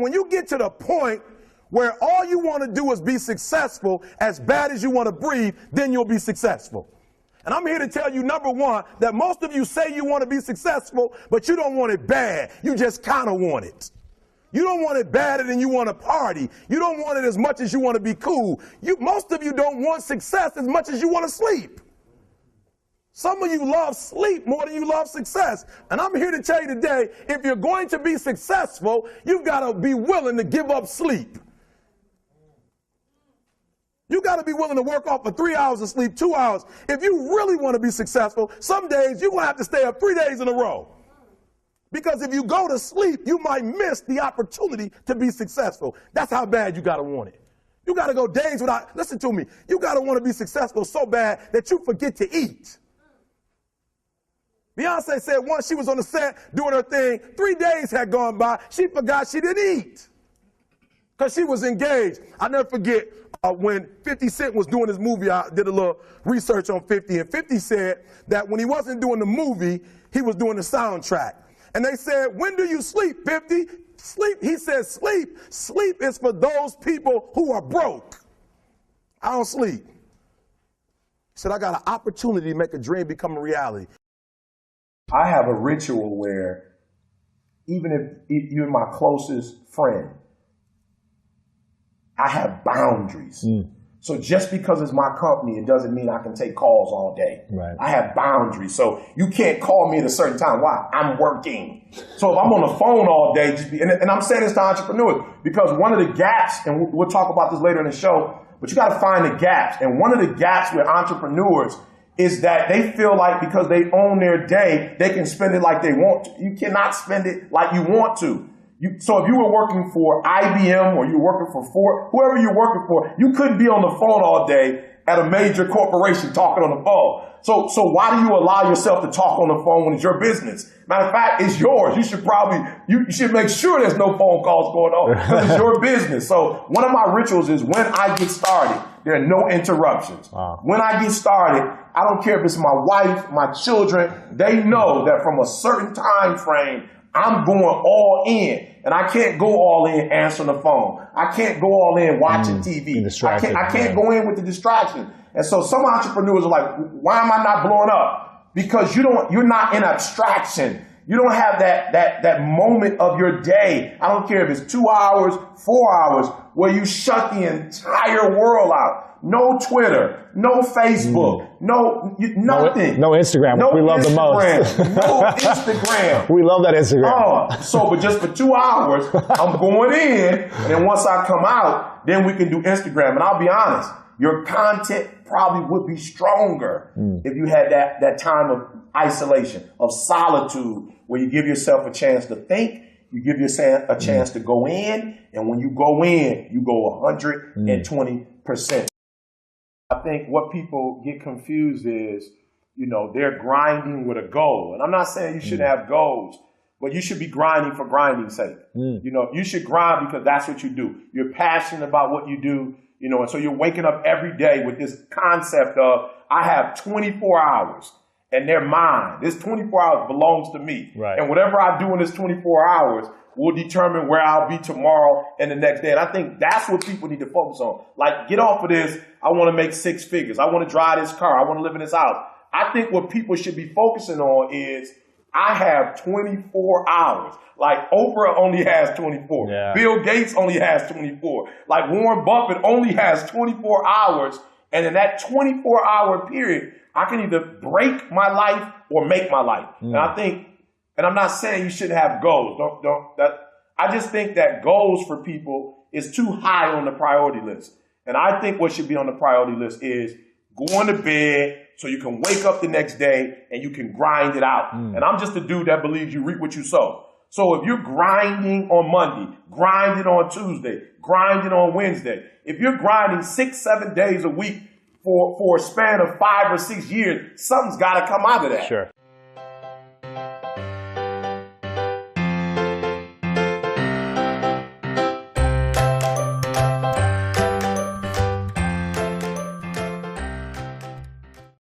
when you get to the point where all you want to do is be successful, as bad as you want to breathe, then you'll be successful. And I'm here to tell you, number one, that most of you say you want to be successful, but you don't want it bad. You just kind of want it. You don't want it badder than you want to party. You don't want it as much as you want to be cool. Most of you don't want success as much as you want to sleep. Some of you love sleep more than you love success. And I'm here to tell you today, if you're going to be successful, you've got to be willing to give up sleep. You got to be willing to work off for 3 hours of sleep, 2 hours. If you really want to be successful, some days you're going to have to stay up 3 days in a row. Because if you go to sleep, you might miss the opportunity to be successful. That's how bad you got to want it. You got to go days without, listen to me, you got to want to be successful so bad that you forget to eat. Beyonce said once she was on the set doing her thing, 3 days had gone by, she forgot she didn't eat because she was engaged. I'll never forget when 50 Cent was doing his movie, I did a little research on 50, and 50 said that when he wasn't doing the movie, he was doing the soundtrack. And they said, when do you sleep, 50? Sleep. He said, sleep. Sleep is for those people who are broke. I don't sleep. He said, I got an opportunity to make a dream become a reality. I have a ritual where even if you're my closest friend, I have boundaries. So just because it's my company, it doesn't mean I can take calls all day. Right. I have boundaries. So you can't call me at a certain time. Why? I'm working. So if I'm on the phone all day, and I'm saying this to entrepreneurs, because one of the gaps, and we'll talk about this later in the show, but you got to find the gaps. And one of the gaps with entrepreneurs is that they feel like because they own their day, they can spend it like they want to. You cannot spend it like you want to. So if you were working for IBM or you were working for Ford, whoever you're working for, you couldn't be on the phone all day at a major corporation talking on the phone. So why do you allow yourself to talk on the phone when it's your business? Matter of fact, it's yours. You should make sure there's no phone calls going on because it's your business. So one of my rituals is when I get started, there are no interruptions. Wow. When I get started, I don't care if it's my wife, my children, they know that from a certain time frame, I'm going all in, and I can't go all in answering the phone. I can't go all in watching TV. I can't go in with the distraction. And so some entrepreneurs are like, why am I not blowing up? Because you're not in abstraction. You don't have that moment of your day. I don't care if it's 2 hours, 4 hours, where you shut the entire world out. No Twitter, no Facebook, nothing. No Instagram, which we love the most. No Instagram. We love that Instagram. But just for 2 hours, I'm going in, and then once I come out, then we can do Instagram. And I'll be honest, your content probably would be stronger if you had that time of isolation, of solitude, where you give yourself a chance to think, you give yourself a chance to go in, and when you go in, you go 120%. I think what people get confused is, they're grinding with a goal. And I'm not saying you shouldn't have goals, but you should be grinding for grinding's sake. You should grind because that's what you do. You're passionate about what you do, and so you're waking up every day with this concept of, I have 24 hours and they're mine. This 24 hours belongs to me. Right. And whatever I do in this 24 hours will determine where I'll be tomorrow and the next day. And I think that's what people need to focus on. Like, get off of this, I want to make 6 figures. I want to drive this car. I want to live in this house. I think what people should be focusing on is, I have 24 hours. Like, Oprah only has 24. Yeah. Bill Gates only has 24. Like, Warren Buffett only has 24 hours. And in that 24-hour period, I can either break my life or make my life. And I think, and I'm not saying you shouldn't have goals. I just think that goals for people is too high on the priority list. And I think what should be on the priority list is going to bed so you can wake up the next day and you can grind it out. And I'm just a dude that believes you reap what you sow. So if you're grinding on Monday, grinding on Tuesday, grinding on Wednesday, if you're grinding 6-7 days a week for a span of 5 or 6 years, something's got to come out of that. Sure.